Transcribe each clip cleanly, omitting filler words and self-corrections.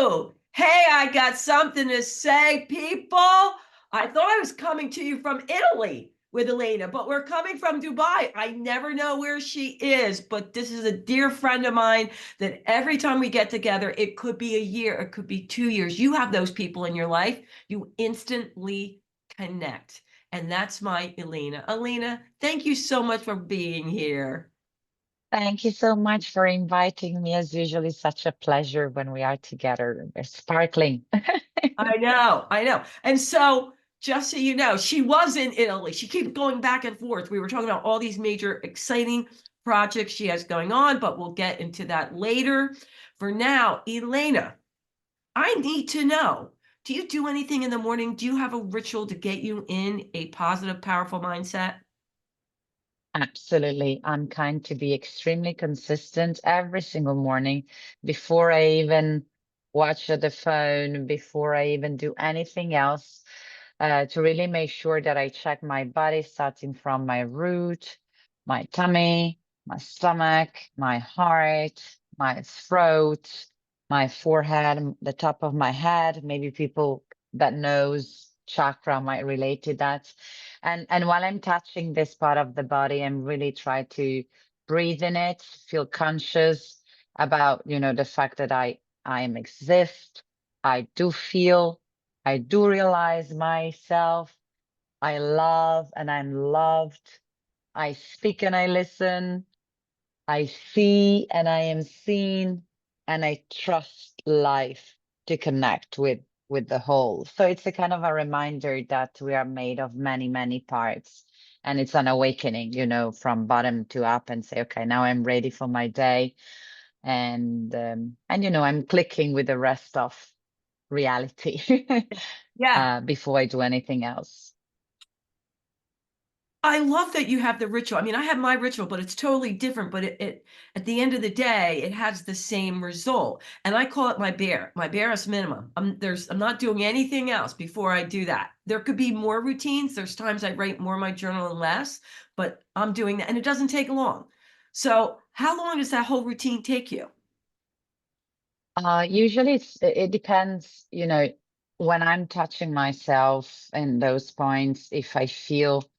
you. Hey, I got something to say, people. I thought I was coming to you from Italy with Elena, but we're coming from Dubai. I never know where she is, but this is a dear friend of mine that every time we get together, it could be a year, it could be 2 years. You have those people in your life, you instantly connect. And that's my Elena. Elena, thank you so much for being here. Thank you so much for inviting me. As usually, such a pleasure when we are together. We're sparkling. I know, I know. And so, just so you know, she was in Italy. She keeps going back and forth. We were talking about all these major, exciting projects she has going on, but we'll get into that later. For now, Elena, I need to know, do you do anything in the morning? Do you have a ritual to get you in a positive, powerful mindset? Absolutely. I'm kind to be extremely consistent every single morning before I even watch the phone, before I even do anything else, to really make sure that I check my body, starting from my root, my tummy, my stomach, my heart, my throat, my forehead, the top of my head. Maybe people that knows chakra might relate to that. And while I'm touching this part of the body, I'm really trying to breathe in it, feel conscious about, the fact that I am exist. I do feel, I do realize myself. I love and I'm loved. I speak and I listen. I see and I am seen, and I trust life to connect with the whole. So it's a kind of a reminder that we are made of many, many parts. And it's an awakening, from bottom to up, and say, okay, now I'm ready for my day. And I'm clicking with the rest of reality Yeah. before I do anything else. I love that you have the ritual. I mean, I have my ritual, but it's totally different. But it at the end of the day, it has the same result. And I call it my barest minimum. I'm not doing anything else before I do that. There could be more routines. There's times I write more in my journal and less, but I'm doing that, and it doesn't take long. So, how long does that whole routine take you? Usually it depends, when I'm touching myself in those points, if I feel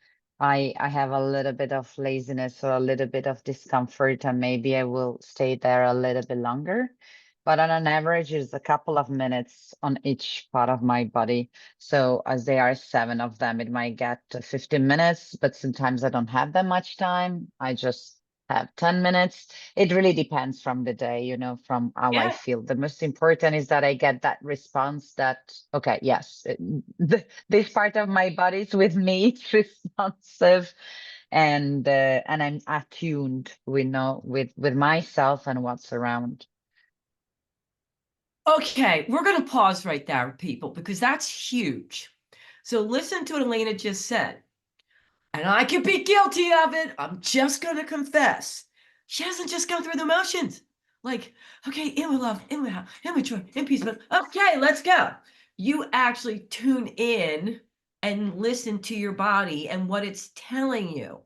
I have a little bit of laziness or a little bit of discomfort, and maybe I will stay there a little bit longer. But on an average, it's a couple of minutes on each part of my body. So as there are seven of them, it might get to 15 minutes, but sometimes I don't have that much time. I just have 10 minutes. It really depends from the day, from how I Yeah. feel. The most important is that I get that response that, okay, yes, this part of my body is with me, it's responsive, and I'm attuned, with myself and what's around. Okay, we're going to pause right there, people, because that's huge. So listen to what Elena just said. And I could be guilty of it. I'm just going to confess. She hasn't just gone through the motions. Like, okay, in with love, in with health, in with joy, in peace. But okay, let's go. You actually tune in and listen to your body and what it's telling you.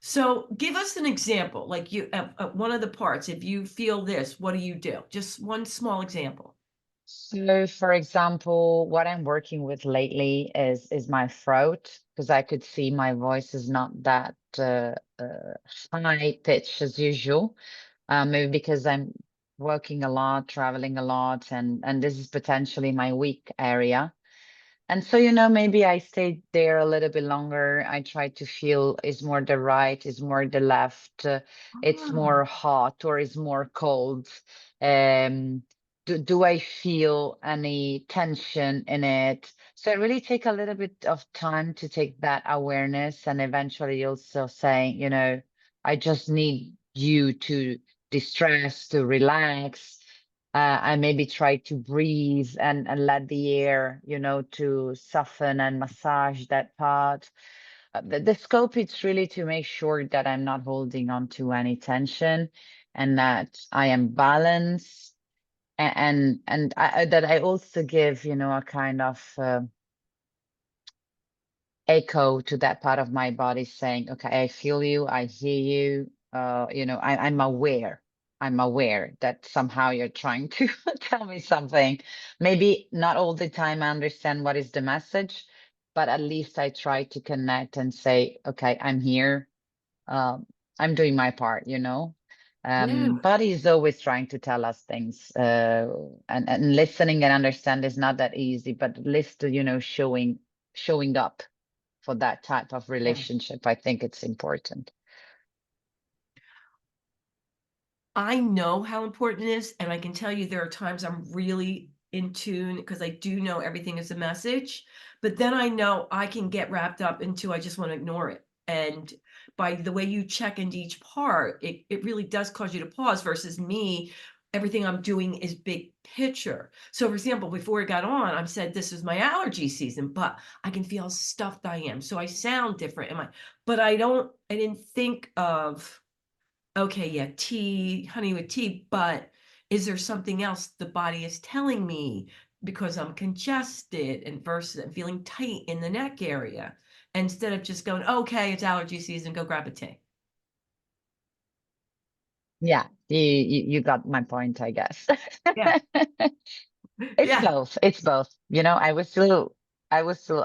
So give us an example, like you, one of the parts. If you feel this, what do you do? Just one small example. So, for example, what I'm working with lately is my throat, because I could see my voice is not that high pitch as usual. Maybe because I'm working a lot, traveling a lot, and this is potentially my weak area. And so, maybe I stayed there a little bit longer. I try to feel, is more the right, is more the left, it's Ah. more hot or is more cold. Um, do I feel any tension in it? So I really take a little bit of time to take that awareness, and eventually also saying, I just need you to distress, to relax, and maybe try to breathe and let the air, to soften and massage that part. The scope is really to make sure that I'm not holding on to any tension, and that I am balanced, and that I also give, a kind of echo to that part of my body, saying, okay, I feel you, I hear you, I'm aware. I'm aware that somehow you're trying to tell me something. Maybe not all the time I understand what is the message, but at least I try to connect and say, okay, I'm here. Um, I'm doing my part, you know. Yeah, Body is always trying to tell us things, and listening and understand is not that easy, but at least, you know, showing up for that type of yeah. relationship, I think it's important. I know how important it is, and I can tell you there are times I'm really in tune because I do know everything is a message, but then I know I can get wrapped up into I just want to ignore it. And by the way you check into each part, it really does cause you to pause versus me. Everything I'm doing is big picture. So, for example, before I got on, I said this is my allergy season, but I can feel how stuffed I am. So I sound different. But I didn't think of okay, yeah, tea, honey with tea, but is there something else the body is telling me because I'm congested and versus I'm feeling tight in the neck area instead of just going, okay, it's allergy season, go grab a tea. Yeah, you got my point, I guess. Yeah. It's Yeah. both. It's both. You know, I will still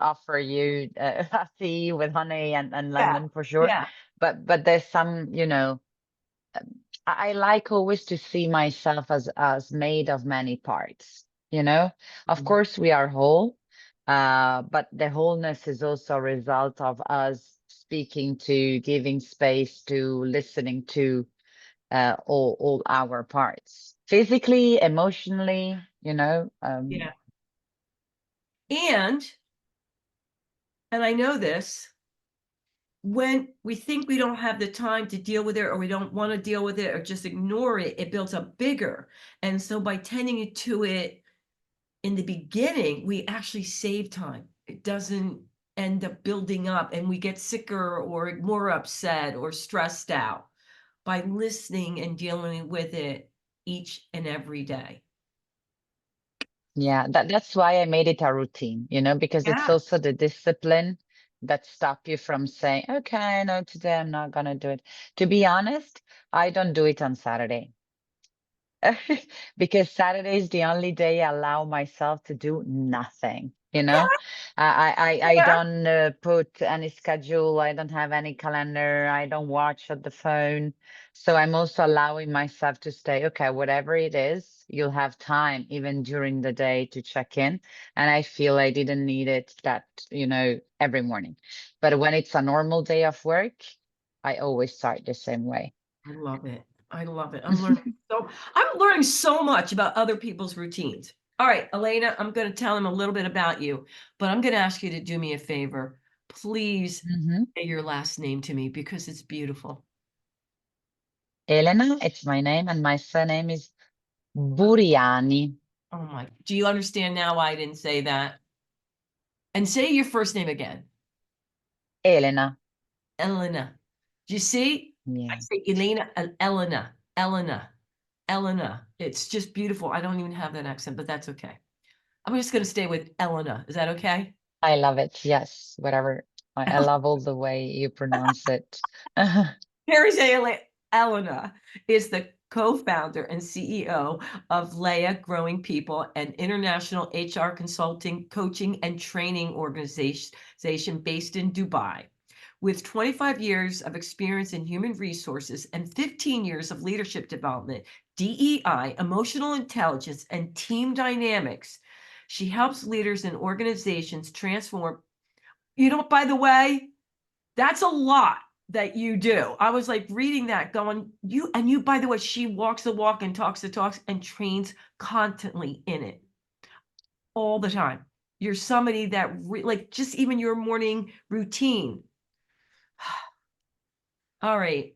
offer you a tea with honey and Yeah. lemon for sure. Yeah. But there's some, you know, I like always to see myself as made of many parts, you know. Of Mhm. course, we are whole, but the wholeness is also a result of us speaking to, giving space to, listening to all our parts, physically, emotionally, you know. Yeah. And, and I know this, when we think we don't have the time to deal with it or we don't want to deal with it or just ignore it, it builds up bigger. And so by tending to it in the beginning, we actually save time. It doesn't end up building up and we get sicker or more upset or stressed out by listening and dealing with it each and every day. Yeah, that's why I made it a routine, you know, because it's Yeah. also the discipline that stop you from saying, okay, no, today I'm not gonna do it. To be honest, I don't do it on Saturday. Because Saturday is the only day I allow myself to do nothing, you Yeah. know? I Yeah. don't put any schedule, I don't have any calendar, I don't watch at the phone. So I'm also allowing myself to stay, okay, whatever it is, you'll have time even during the day to check in. And I feel I didn't need it that, you know, every morning. But when it's a normal day of work, I always start the same way. I love it. I love it. I'm learning so much about other people's routines. All right, Elena, I'm going to tell them a little bit about you, but I'm going to ask you to do me a favor. Please Mhm. say your last name to me because it's beautiful. Elena, it's my name, and my surname is Buriani. Oh my, do you understand now why I didn't say that? And say your first name again. Elena. Elena. Do you see? I Yeah, say Elena, Elena, Elena, Elena. It's just beautiful. I don't even have that accent, but that's okay. I'm just going to stay with Elena. Is that okay? I love it. Yes, whatever. I love all the way you pronounce it. Carrie Elena is the co-founder and CEO of Leia Growing People, an international HR consulting, coaching, and training organization based in Dubai. With 25 years of experience in human resources and 15 years of leadership development, DEI, emotional intelligence, and team dynamics, she helps leaders and organizations transform. You know, by the way, that's a lot that you do. I was like reading that going, you, by the way, she walks the walk and talks the talks and trains constantly in it all the time. You're somebody that like just even your morning routine. All right.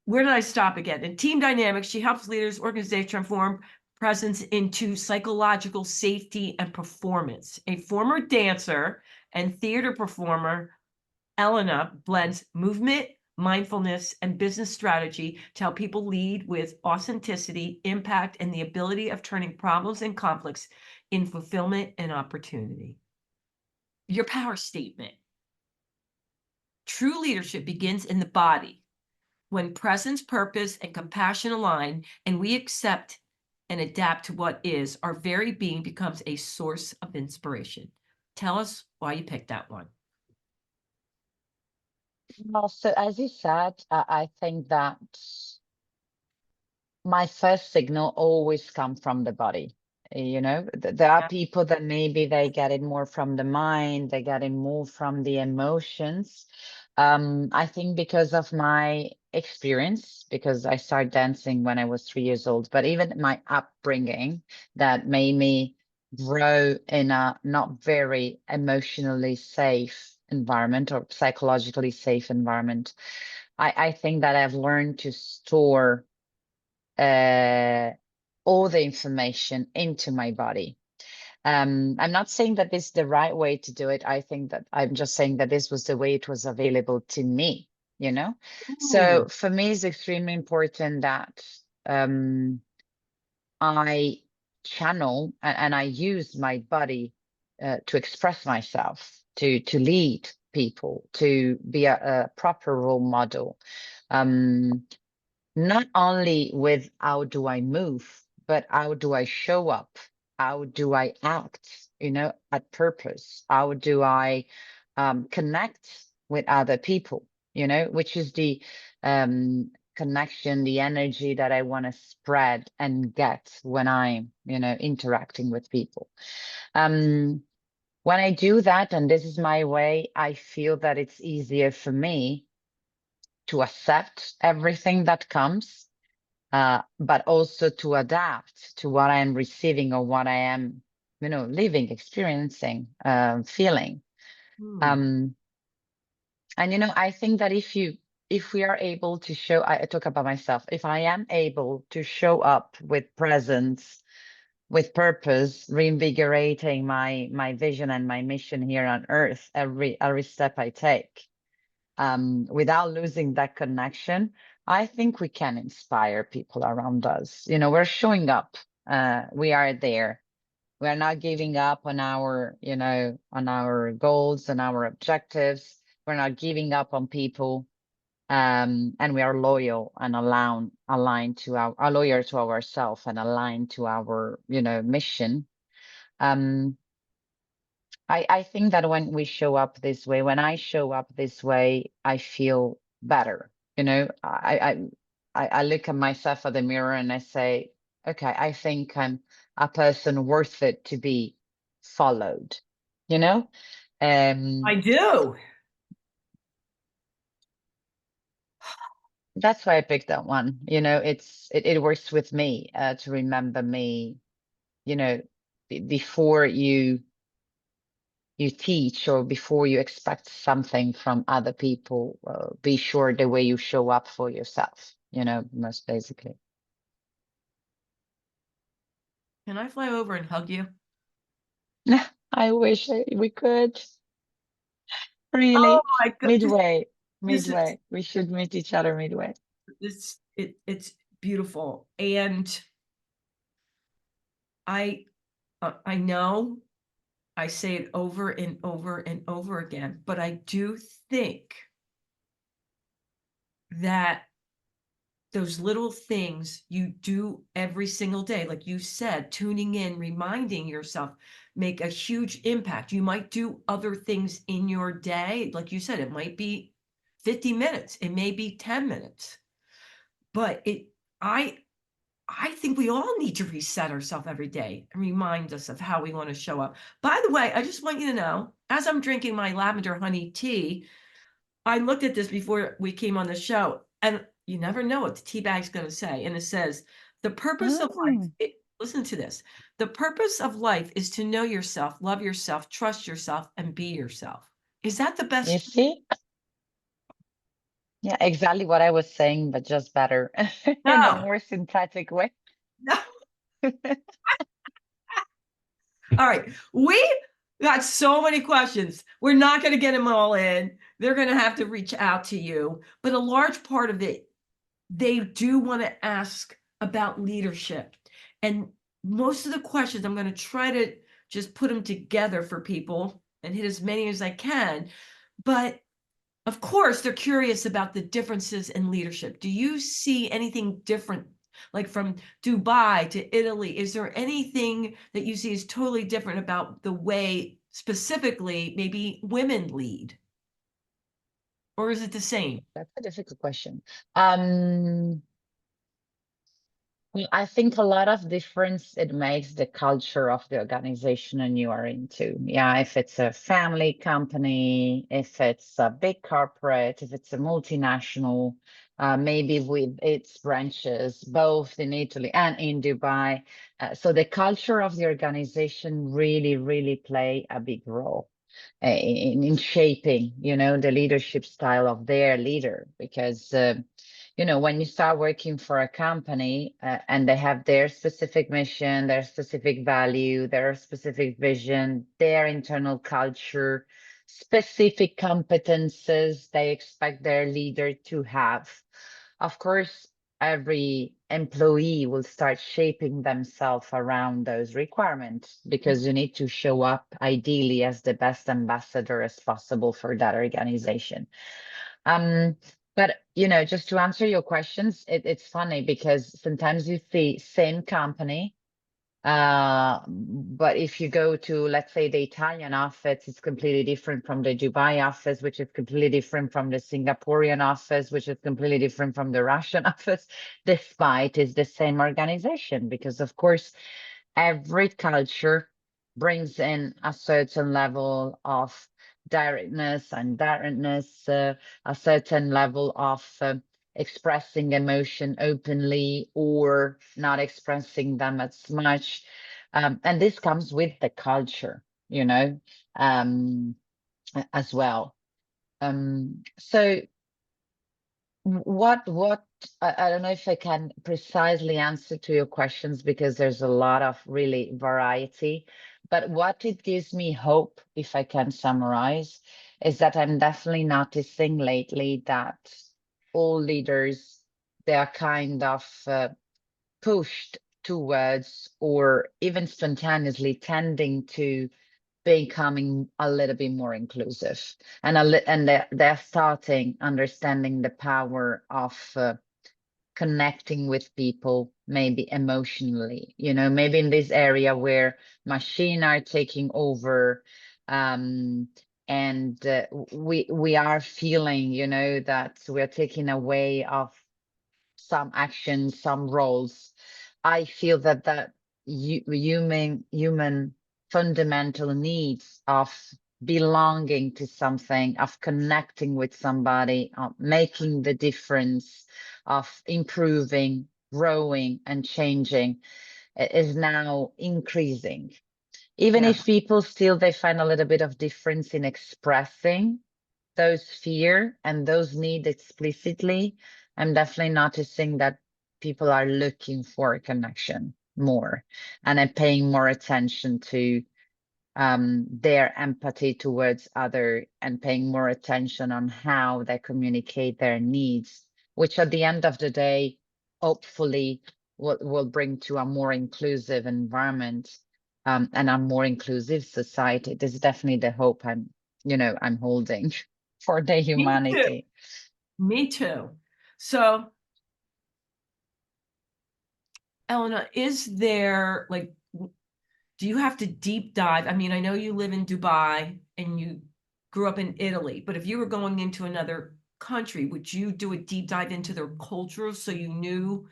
Where did I stop again? In team dynamics, she helps leaders, organizations transform presence into psychological safety and performance. A former dancer and theater performer, Elena blends movement, mindfulness, and business strategy to help people lead with authenticity, impact, and the ability of turning problems and conflicts in fulfillment and opportunity. Your power statement. True leadership begins in the body. When presence, purpose, and compassion align, and we accept and adapt to what is, our very being becomes a source of inspiration. Tell us why you picked that one. Well, so as you said, I think that my first signal always come from the body. You know, there are Yeah. people that maybe they get it more from the mind, they get it more from the emotions. I think because of my experience, because I started dancing when I was 3 years old, but even my upbringing that made me grow in a not very emotionally safe environment or psychologically safe environment. I think that I've learned to store uh, all the information into my body. I'm not saying that this is the right way to do it. I think that I'm just saying that this was the way it was available to me, you know? Ooh. So for me, it's extremely important that I channel and I use my body to express myself, to lead people, to be a proper role model. Um, Not only with how do I move, but how do I show up? How do I act, at purpose? How do I connect with other people, which is the connection, the energy that I want to spread and get when I'm, interacting with people. Um, when I do that, and this is my way, I feel that it's easier for me to accept everything that comes, but also to adapt to what I am receiving or what I am, living, experiencing, feeling. Hmm. Um, and I think that if we are able to show, I talk about myself, if I am able to show up with presence, with purpose, reinvigorating my vision and my mission here on earth, every step I take, without losing that connection, I think we can inspire people around us. We're showing up. We are there. We're not giving up on our goals and our objectives. We're not giving up on people. And we are loyal and aligned to are loyal to ourselves and aligned to our, mission. Um, I think that when we show up this way, when I show up this way, I feel better. I look at myself at the mirror and I say, okay, I think I'm a person worth it to be followed, you know? I Um, do. that's why I picked that one. It works with me, to remember me, you know, before you teach or before you expect something from other people, be sure the way you show up for yourself, most basically. Can I fly over and hug you? I wish we could Oh really my goodness. midway, This is midway. We should meet each other midway. it's beautiful. And I I know I say it over and over and over again, but I do think that those little things you do every single day, like you said, tuning in, reminding yourself, make a huge impact. You might do other things in your day. Like you said, it might be 50 minutes, it may be 10 minutes, but I, I think we all need to reset ourselves every day and remind us of how we want to show up. By the way, I just want you to know, as I'm drinking my lavender honey tea, I looked at this before we came on the show, and you never know what the tea bag's going to say. And it says, the purpose of life, Mm, listen to this. The purpose of life is to know yourself, love yourself, trust yourself, and be yourself. Is that the you best? see? Yeah, exactly what I was saying, but just better in a No, more synthetic way. no. All right. We got so many questions. We're not going to get them all in. They're going to have to reach out to you. But a large part of it, they do want to ask about leadership. And most of the questions, I'm going to try to just put them together for people and hit as many as I can. But Of course, they're curious about the differences in leadership. Do you see anything different, like from Dubai to Italy? Is there anything that you see is totally different about the way specifically maybe women lead? Or is it the same? That's a difficult question. Um, Well, I think a lot of difference it makes the culture of the organization and you are into. Yeah, if it's a family company, if it's a big corporate, if it's a multinational, maybe with its branches both in Italy and in Dubai. So the culture of the organization really, really play a big role in shaping, the leadership style of their leader. Because when you start working for a company and they have their specific mission, their specific value, their specific vision, their internal culture, specific competences they expect their leader to have. Of course, every employee will start shaping themselves around those requirements because you need to show up ideally as the best ambassador as possible for that organization. Um, but just to answer your questions, it's funny because sometimes you see same company, but if you go to, let's say, the Italian office, it's completely different from the Dubai office, which is completely different from the Singaporean office, which is completely different from the Russian office, despite it's the same organization, because of course every culture brings in a certain level of directness and directness, a certain level of expressing emotion openly or not expressing them as much. And this comes with the culture, um, as well. So what I don't know if I can precisely answer to your questions because there's a lot of really variety, but what it gives me hope, if I can summarize, is that I'm definitely noticing lately that all leaders, they are kind of pushed towards or even spontaneously tending to becoming a little bit more inclusive and they're starting understanding the power of connecting with people maybe emotionally, maybe in this area where machine are taking over, um and we are feeling, that we're taking away of some actions, some roles. I feel that human fundamental needs of belonging to something, of connecting with somebody, of making the difference, of improving, growing, and changing is now increasing. Even Yeah. if people still they find a little bit of difference in expressing those fear and those needs explicitly, I'm definitely noticing that people are looking for a connection more and are paying more attention to their empathy towards other and paying more attention on how they communicate their needs, which at the end of the day, hopefully will bring to a more inclusive environment and a more inclusive society. This is definitely the hope I'm holding for the Me too. humanity. Me too. So, Elena, is there like, do you have to deep dive? I mean, I know you live in Dubai and you grew up in Italy, but if you were going into another country, would you do a deep dive into their culture so you knew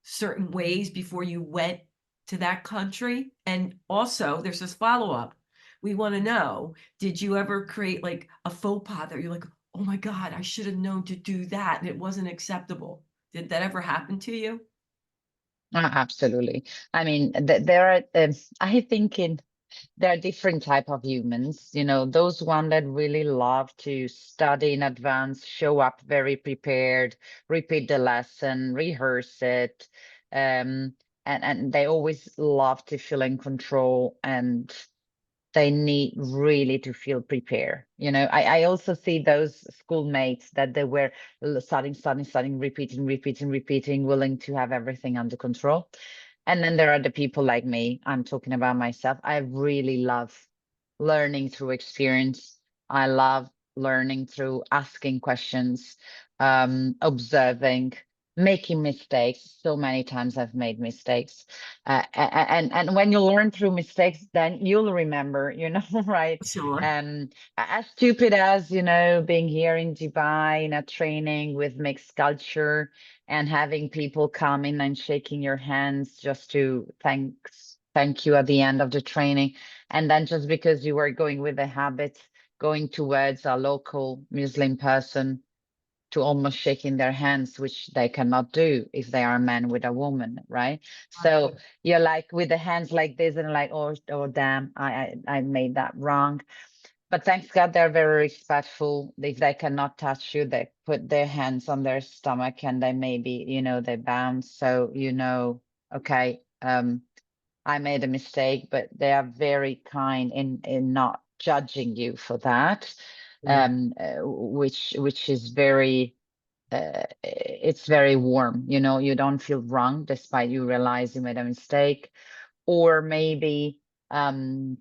certain ways before you went to that country? And also, there's this follow up. We want to know, did you ever create like a faux pas that you're like, oh my God, I should have known to do that and it wasn't acceptable? Did that ever happen to you? Absolutely. I mean, there are, I think there are different type of humans, those one that really love to study in advance, show up very prepared, repeat the lesson, rehearse it, um, and they always love to feel in control and they need really to feel prepared. I also see those schoolmates that they were studying, repeating, willing to have everything under control. And then there are the people like me. I'm talking about myself. I really love learning through experience. I love learning through asking questions, observing, making mistakes. So many times I've made mistakes. And when you learn through mistakes, then you'll remember, right? Sure. As stupid as, being here in Dubai in a training with mixed culture and having people come in and shaking your hands just to thank you at the end of the training. And then just because you were going with the habit, going towards a local Muslim person to almost shaking their hands, which they cannot do if they are a man with a woman, right? So you're like with the hands like this and like, oh damn, I made that wrong. But thanks God they're very respectful. If they cannot touch you, they put their hands on their stomach and they maybe, they bounce. So okay, I made a mistake, but they are very kind in not judging you for that, Yeah. which is very it's very warm. You don't feel wrong despite you realize you made a mistake, or maybe um,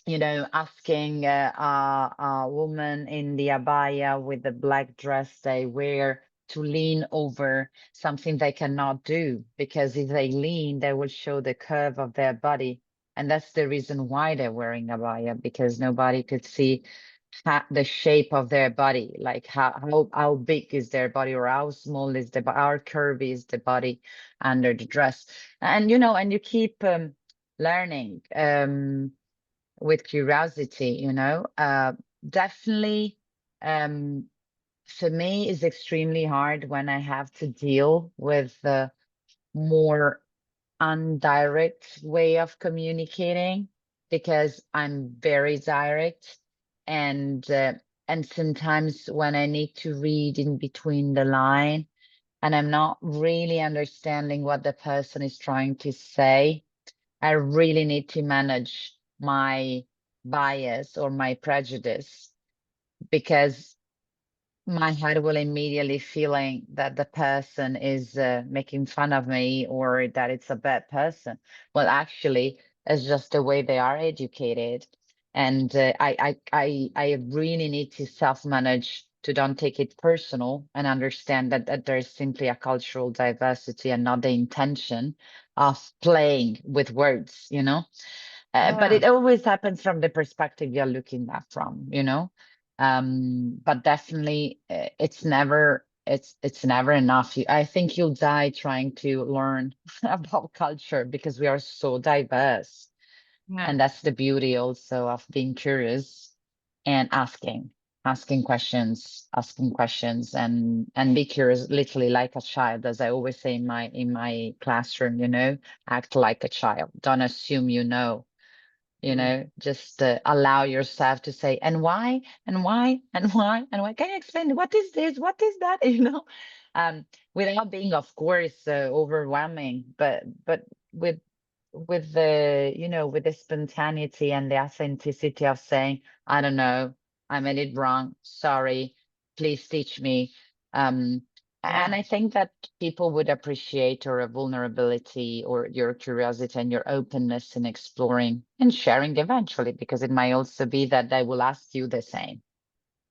asking a woman in the abaya with the black dress they wear to lean over something they cannot do, because if they lean, they will show the curve of their body. And that's the reason why they're wearing abaya, because nobody could see the shape of their body, like how big is their body, or how small is how curvy is the body under the dress. And and you keep learning with curiosity, definitely. um for me it's extremely hard when I have to deal with the more indirect way of communicating, because I'm very direct. And sometimes when I need to read in between the line and I'm not really understanding what the person is trying to say, I really need to manage my bias or my prejudice, because my head will immediately feeling that the person is making fun of me or that it's a bad person. Well, actually, it's just the way they are educated. And I really need to self-manage to don't take it personal and understand that there's simply a cultural diversity and not the intention of playing with words, but Yeah. it always happens from the perspective you're looking at from. But definitely it's never enough. I think you'll die trying to learn about culture, because we are so diverse. Yeah. And that's the beauty also of being curious and asking questions and be curious, literally like a child, as I always say in my classroom, act like a child. Don't assume Mm. just allow yourself to say, and why, and why, and why, and why. Can you explain what is this? What is that? Um, without being, of course, overwhelming, but with with the spontaneity and the authenticity of saying, I don't know, I made it wrong. Sorry, please teach me. Um, and Yeah. I think that people would appreciate your vulnerability or your curiosity and your openness in exploring and sharing eventually, because it might also be that they will ask you the same.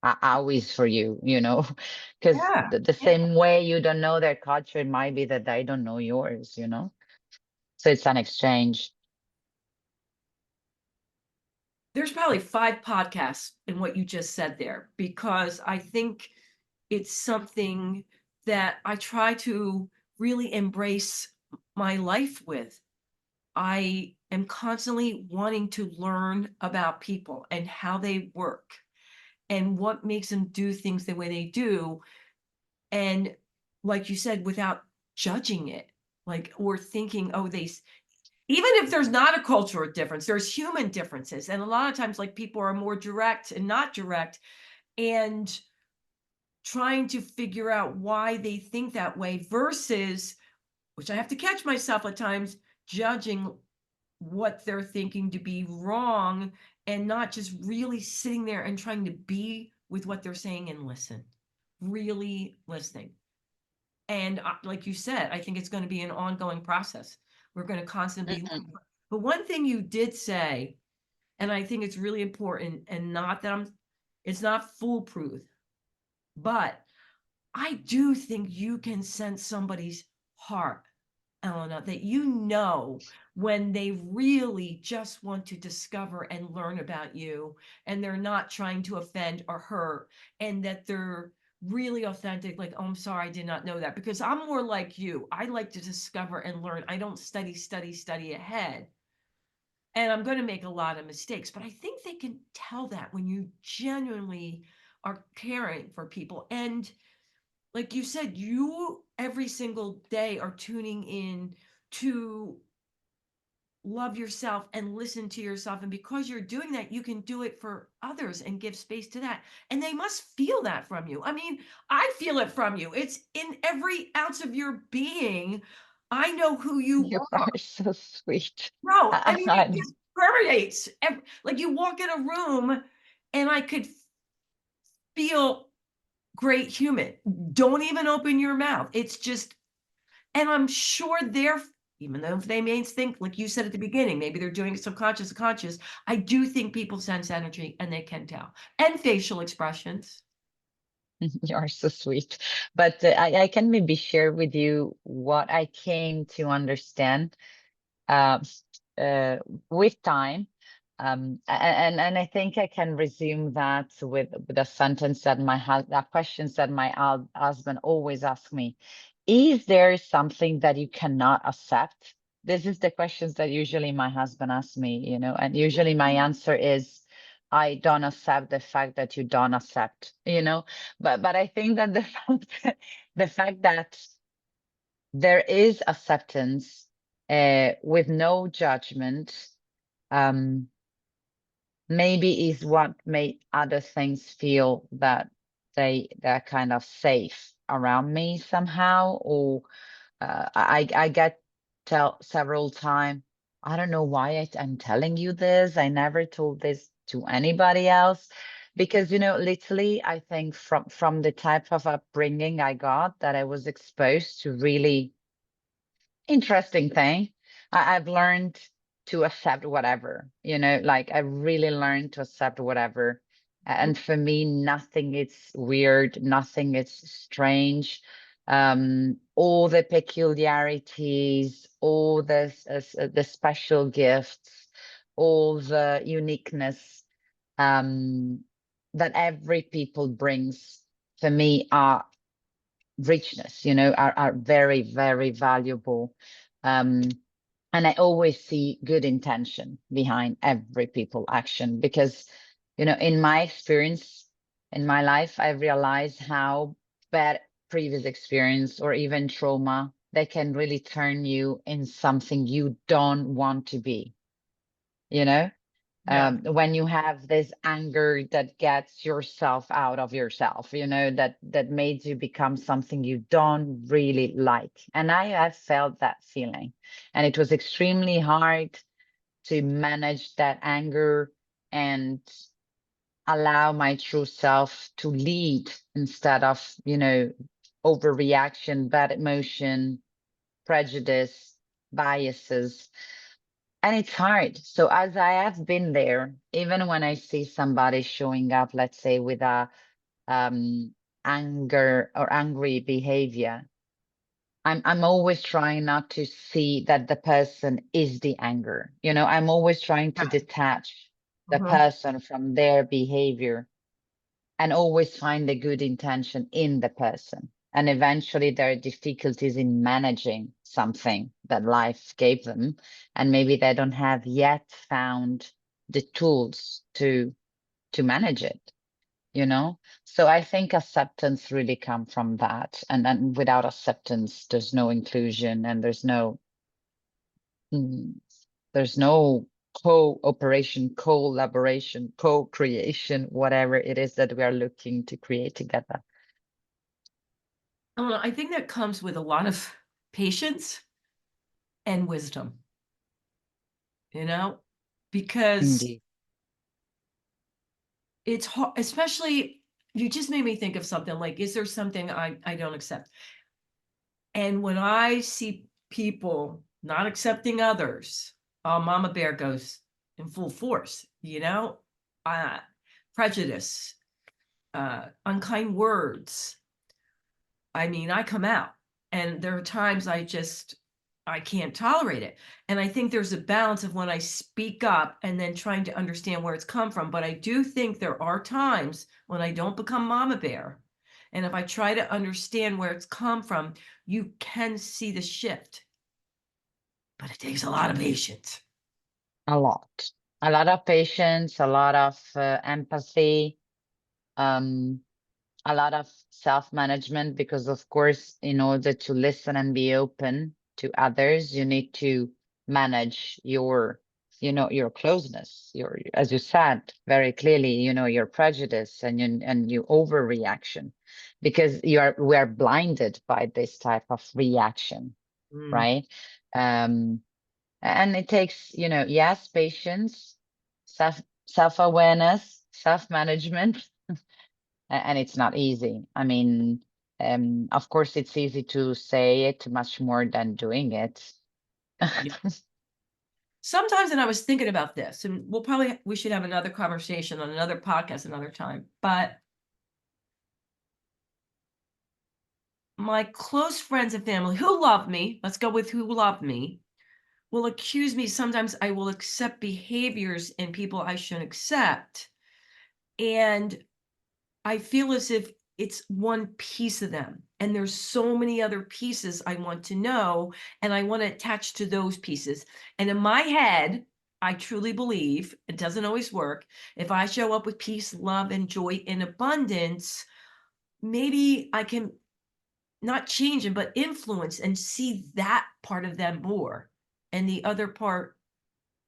How is for you, because Yeah. the same way you don't know their culture, it might be that they don't know yours. So it's an exchange. There's probably 5 podcasts in what you just said there, because I think it's something that I try to really embrace my life with. I am constantly wanting to learn about people and how they work and what makes them do things the way they do. And like you said, without judging it, like, or thinking, oh, even if there's not a cultural difference, there's human differences. And a lot of times, like, people are more direct and not direct, and trying to figure out why they think that way versus, which I have to catch myself at times, judging what they're thinking to be wrong, and not just really sitting there and trying to be with what they're saying and listen, really listening. And like you said, I think it's going to be an ongoing process. We're going to constantly Mm-mm. learn. But one thing you did say, and I think it's really important, and not that I'm It's not foolproof, but I do think you can sense somebody's heart, Elena, that you know when they really just want to discover and learn about you, and they're not trying to offend or hurt, and that they're really authentic, like, oh, I'm sorry, I did not know that. Because I'm more like you. I like to discover and learn. I don't study ahead. And I'm going to make a lot of mistakes, but I think they can tell that when you genuinely are caring for people. And like you said, you every single day are tuning in to love yourself and listen to yourself. And because you're doing that, you can do it for others and give space to that. And they must feel that from you. I mean, I feel it from you. It's in every ounce of your being. I know who you You are. are so sweet. No, I mean, it I, just permeates. Like you walk in a room and I could feel great human. Don't even open your mouth. It's just, and I'm sure they're, even though they may think, like you said at the beginning, maybe they're doing it subconscious, conscious. I do think people sense energy and they can tell, and facial expressions. you are so sweet. But I can maybe share with you what I came to understand uh, uh, with time. And I think I can resume that with a sentence that that questions that my husband always asks me. Is there something that you cannot accept? This is the questions that usually my husband asks me, and usually my answer is, I don't accept the fact that you don't accept. But I think that the fact that there is acceptance with no judgment, um, maybe is what made other things feel that they're kind of safe around me somehow. Or I get tell several times, I don't know why I'm telling you this. I never told this to anybody else. Because, literally, I think from the type of upbringing I got, that I was exposed to really interesting thing. I've learned to accept whatever, like I really learned to accept whatever. And for me, nothing is weird, nothing is strange. All the peculiarities, all the special gifts, all the uniqueness um, that every people brings, for me, are richness, are very, very valuable. Um, and I always see good intention behind every people action because, in my experience, in my life, I realized how bad previous experience or even trauma, they can really turn you in something you don't want to be, you know? Yeah. When you have this anger that gets yourself out of yourself, that made you become something you don't really like. And I have felt that feeling. And it was extremely hard to manage that anger and allow my true self to lead instead of, overreaction, bad emotion, prejudice, biases. And it's hard. So as I have been there, even when I see somebody showing up, let's say with a um, anger or angry behavior, I'm always trying not to see that the person is the anger. I'm always trying to detach the Mhm. person from their behavior and always find the good intention in the person. And eventually there are difficulties in managing something that life gave them. And maybe they don't have yet found the tools to manage it, you know? So I think acceptance really come from that. And without acceptance, there's no inclusion and mm, there's no cooperation, collaboration, co-creation, whatever it is that we are looking to create together. I think that comes with a lot of patience and wisdom, you know, because Indeed. it's hard, especially you just made me think of something like, is there something I don't accept? And when I see people not accepting others, Mama Bear goes in full force, uh, prejudice. unkind words, I mean, I come out, and there are times I can't tolerate it. And I think there's a balance of when I speak up and then trying to understand where it's come from. But I do think there are times when I don't become mama bear. And if I try to understand where it's come from, you can see the shift. But it takes a lot of patience. A lot of patience, a lot of empathy, um, a lot of self-management, because of course, in order to listen and be open to others, you need to manage your, your closeness, your, as you said very clearly, your prejudice and your overreaction, because we are blinded by this type of reaction, Mm, right? Um, and it takes, yes, patience, self-awareness, self-management, and it's not easy. I mean, of course, it's easy to say it much more than doing it. yeah. Sometimes, and I was thinking about this, and we should have another conversation on another podcast another time. But my close friends and family who love me, let's go with who love me, will accuse me. Sometimes I will accept behaviors in people I shouldn't accept. And I feel as if it's one piece of them. And there's so many other pieces I want to know, and I want to attach to those pieces. And in my head, I truly believe it doesn't always work. If I show up with peace, love, and joy in abundance, maybe I can not change them, but influence and see that part of them more, and the other part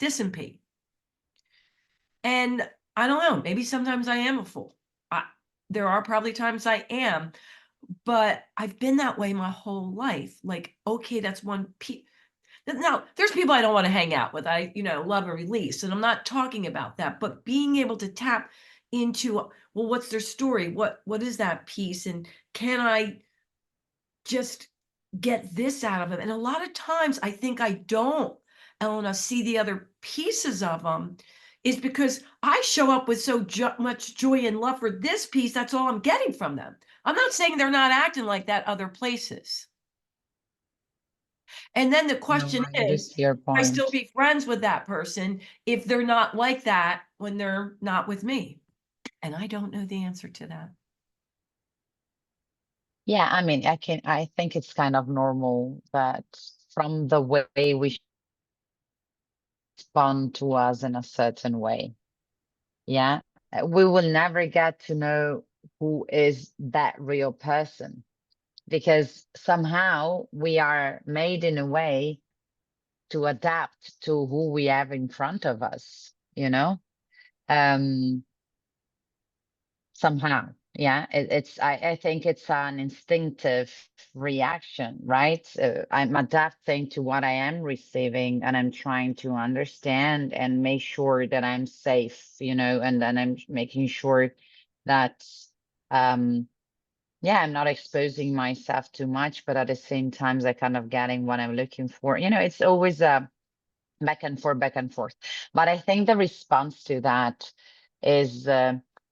dissipate. And I don't know, maybe sometimes I am a fool. I, there are probably times I am, but I've been that way my whole life. Like, okay, that's one piece. Now, there's people I don't want to hang out with. Love and release, and I'm not talking about that. But being able to tap into, well, what's their story? What is that piece? And can I just get this out of them? And a lot of times I think I don't, Elena, see the other pieces of them, is because I show up with so much joy and love for this piece. That's all I'm getting from them. I'm not saying they're not acting like that other places. And then the No, question I do is, see your I still point. be friends with that person if they're not like that when they're not with me? And I don't know the answer to that. Yeah, I mean, I think it's kind of normal that from the way we respond to us in a certain way. Yeah. We will never get to know who is that real person, because somehow we are made in a way to adapt to who we have in front of us, um somehow. Yeah, I think it's an instinctive reaction, right? I'm adapting to what I am receiving, and I'm trying to understand and make sure that I'm safe, and then I'm making sure that um yeah, I'm not exposing myself too much, but at the same time I kind of getting what I'm looking for. It's always a back and forth, back and forth. But I think the response to that is,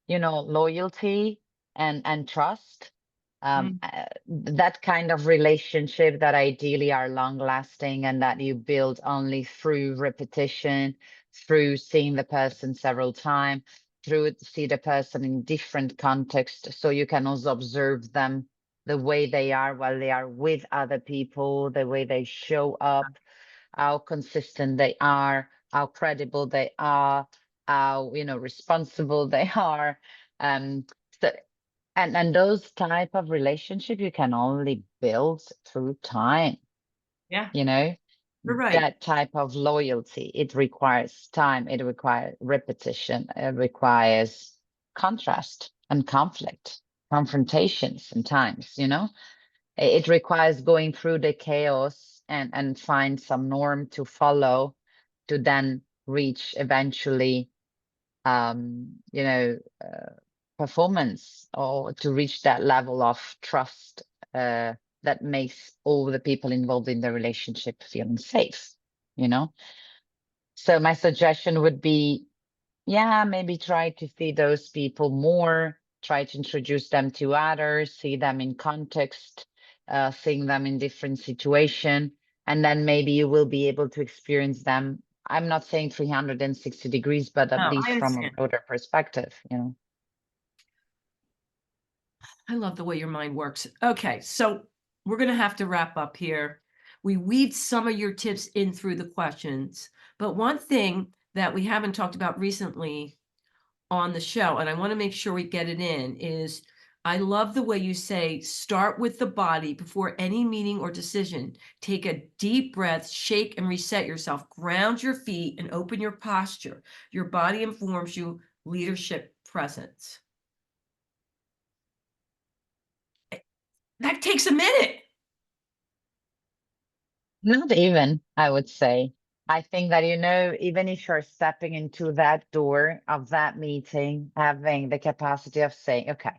loyalty and trust. Mm, That kind of relationship that ideally are long lasting and that you build only through repetition, through seeing the person several times, through see the person in different contexts, so you can also observe them the way they are while they are with other people, the way they show up, how consistent they are, how credible they are, how responsible they are. So and those type of relationship you can only build through time. yeah, You know, you're right. that type of loyalty, it requires time, it requires repetition, it requires contrast and conflict, confrontations sometimes, it requires going through the chaos and find some norm to follow to then reach eventually you know performance, or to reach that level of trust that makes all the people involved in the relationship feeling safe, you know so my suggestion would be, yeah, maybe try to see those people more try to introduce them to others, see them in context, seeing them in different situation, and then maybe you will be able to experience them. I'm not saying 360 degrees, but at No, least I from a understand. broader perspective, you know. I love the way your mind works. Okay, so we're going to have to wrap up here. We weaved some of your tips in through the questions, but one thing that we haven't talked about recently on the show, and I want to make sure we get it in, is I love the way you say, start with the body before any meeting or decision. Take a deep breath, shake and reset yourself, ground your feet and open your posture. Your body informs you, leadership presence. That takes a minute. Not even, I would say. I think that, you know, even if you're stepping into that door of that meeting, having the capacity of saying, okay,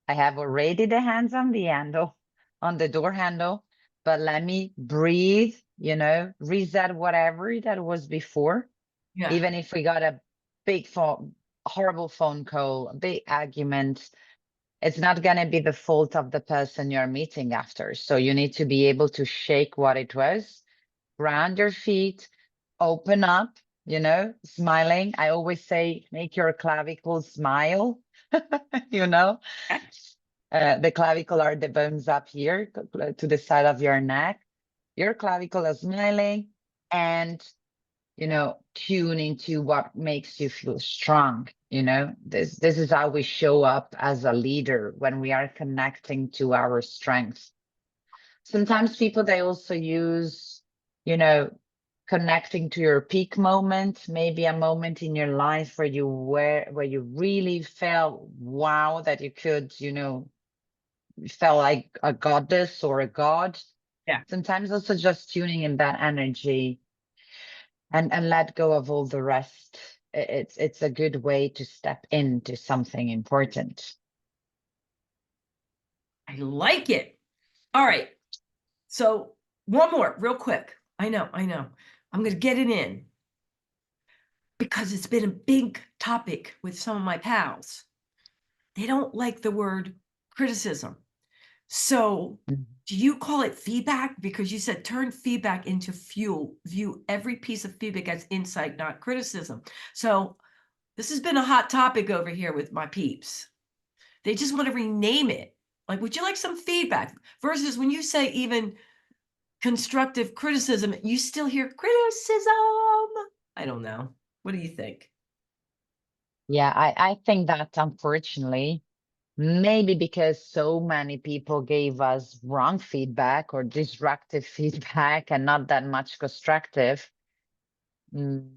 I have already the hands on the handle, on the door handle, but let me breathe, you know, reset whatever that was before. Yeah. Even if we got a big phone, horrible phone call, a big argument, it's not going to be the fault of the person you're meeting after. So you need to be able to shake what it was, ground your feet, open up, you know, smiling. I always say, make your clavicle smile, you know. The clavicle are the bones up here to the side of your neck. Your clavicle is smiling and, you know, tune into what makes you feel strong. You know, this is how we show up as a leader when we are connecting to our strengths. Sometimes people, they also use, you know, connecting to your peak moment, maybe a moment in your life where you really felt wow that you could, you know, felt like a goddess or a god. Yeah. Sometimes also just tuning in that energy and let go of all the rest. It's a good way to step into something important. I like it. All right. So one more real quick. I know. I'm going to get it in because it's been a big topic with some of my pals. They don't like the word criticism. So Mhm. do you call it feedback? Because you said turn feedback into fuel, view every piece of feedback as insight, not criticism. So this has been a hot topic over here with my peeps. They just want to rename it. Like, would you like some feedback? Versus when you say even constructive criticism, you still hear criticism. I don't know. What do you think? Yeah, I think that unfortunately, maybe because so many people gave us wrong feedback or disruptive feedback and not that much constructive, mm,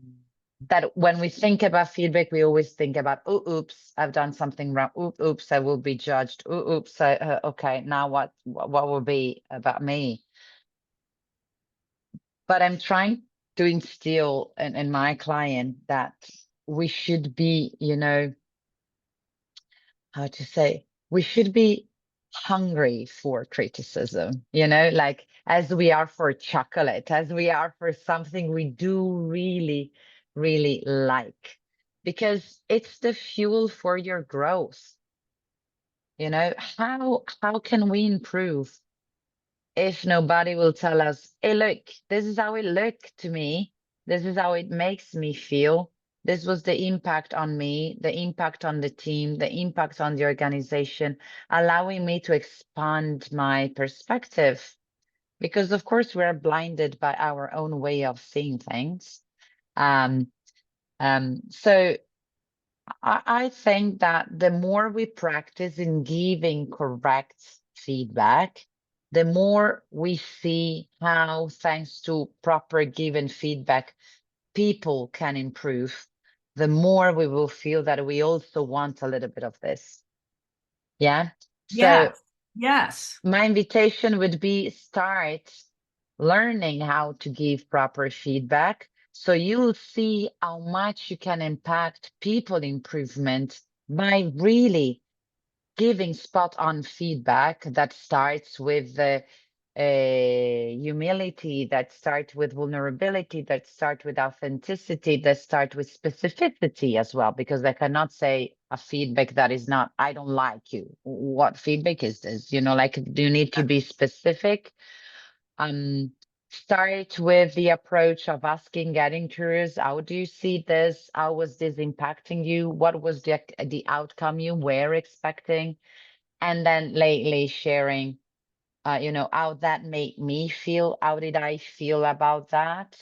that when we think about feedback, we always think about, oh, oops, I've done something wrong. Oops, I will be judged. Oops, okay, now what will be about me? But I'm trying to instill in my client that we should be, you know, how to say, we should be hungry for criticism, you know, like as we are for chocolate, as we are for something we do really, really like, because it's the fuel for your growth. You know, how can we improve if nobody will tell us, hey, look, this is how it looked to me. This is how it makes me feel. This was the impact on me, the impact on the team, the impact on the organization, allowing me to expand my perspective. Because, of course, we're blinded by our own way of seeing things. Um, so I think that the more we practice in giving correct feedback, the more we see how, thanks to proper given feedback, people can improve, the more we will feel that we also want a little bit of this. Yeah. So Yes. Yes. my invitation would be start learning how to give proper feedback so you'll see how much you can impact people improvement by really giving spot on feedback that starts with the humility, that start with vulnerability, that start with authenticity, that start with specificity as well, because I cannot say a feedback that is not, I don't like you. What feedback is this? Like, do you need to be specific? Start with the approach of asking, getting curious. How do you see this? How was this impacting you? What was the outcome you were expecting? And then lately sharing, how that made me feel. How did I feel about that?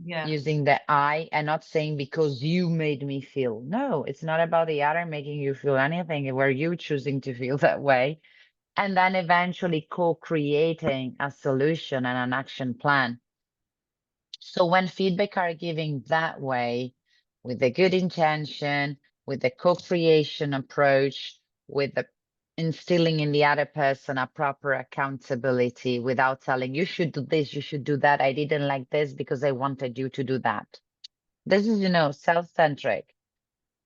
Yeah. Using the I and not saying because you made me feel. No, it's not about the other making you feel anything. Were you choosing to feel that way? And then eventually co-creating a solution and an action plan. So when feedback are giving that way, with a good intention, with the co-creation approach, with the instilling in the other person a proper accountability without telling you should do this, you should do that. I didn't like this because I wanted you to do that. This is, self-centric.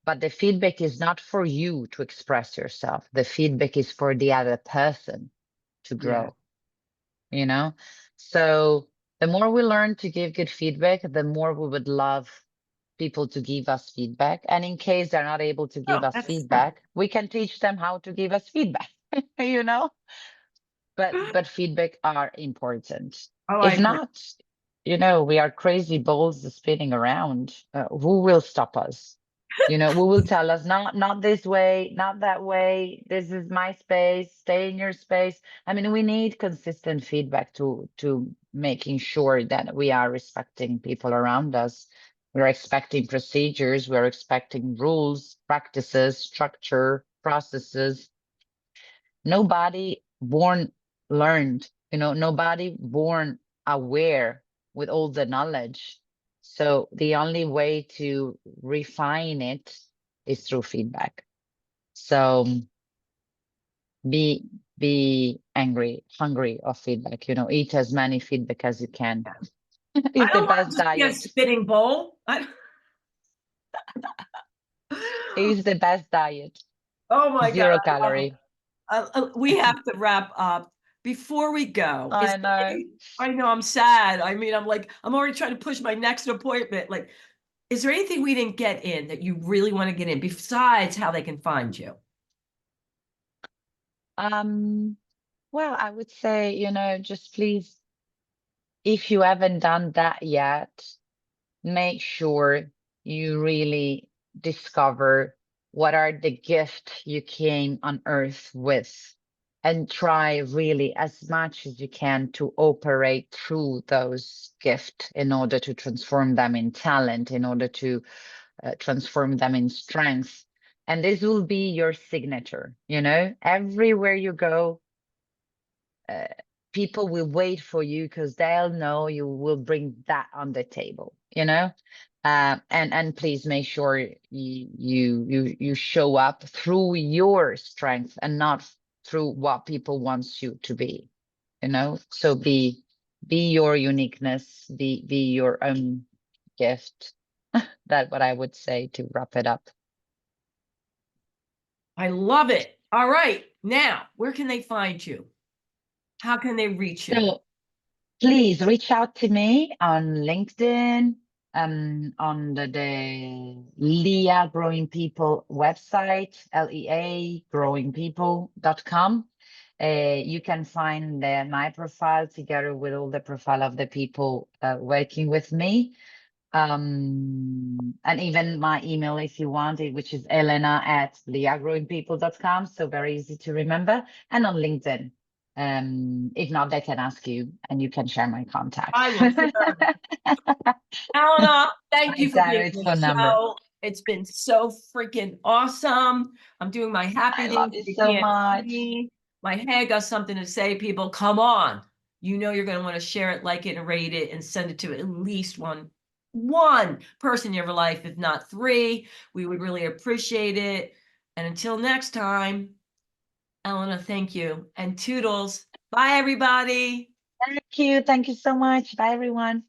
But the feedback is not for you to express yourself. The feedback is for the other person to Yeah. grow, you know? So the more we learn to give good feedback, the more we would love people to give us feedback. And in case they're not able to give Oh, us that's true. feedback, we can teach them how to give us feedback, you know? But feedback are important. Oh, I If agree. not, we are crazy balls spinning around. Who will stop us? Who will tell us not this way, not that way. This is my space. Stay in your space. I mean, we need consistent feedback to making sure that we are respecting people around us. We're expecting procedures. We're expecting rules, practices, structure, processes. Nobody born learned, nobody born aware with all the knowledge. So the only way to refine it is through feedback. So be hungry of feedback, eat as many feedback as you can. I It's the don't want best to just be a diet. spinning bowl. It's the best diet. Oh my God, Zero I love it. calorie. We have to wrap up. Before we go, I know. I know I'm sad. I mean, I'm already trying to push my next appointment. Like, is there anything we didn't get in that you really want to get in besides how they can find you? Um, well, I would say, just please, if you haven't done that yet, make sure you really discover what are the gifts you came on earth with and try really as much as you can to operate through those gifts in order to transform them in talent, in order to transform them in strength. And this will be your signature, everywhere you go, uh, people will wait for you because they'll know you will bring that on the table, and please make sure you show up through your strength and not through what people wants you to be, so be your uniqueness, be your own gift. That's what I would say to wrap it up. I love it. All right. Now, where can they find you? How can they reach you? So please reach out to me on LinkedIn, on the Leah Growing People website, LEA growingpeople.com. You can find my profile together with all the profile of the people working with me. And even my email if you want it, which is elena@leagrowingpeople.com. So very easy to remember. And on LinkedIn. If not, they can ask you and you can share my contact. I will share. Elena, thank My you for being direct on the phone number. show. It's been so freaking awesome. I'm doing my happy I dance. love you You so can't see much. me. My head got something to say, people. Come on. You know you're going to want to share it, like it, and rate it, and send it to at least one person in your life, if not three. We would really appreciate it. And until next time, Elena, thank you. And toodles. Bye, everybody. Thank you. Thank you so much. Bye, everyone.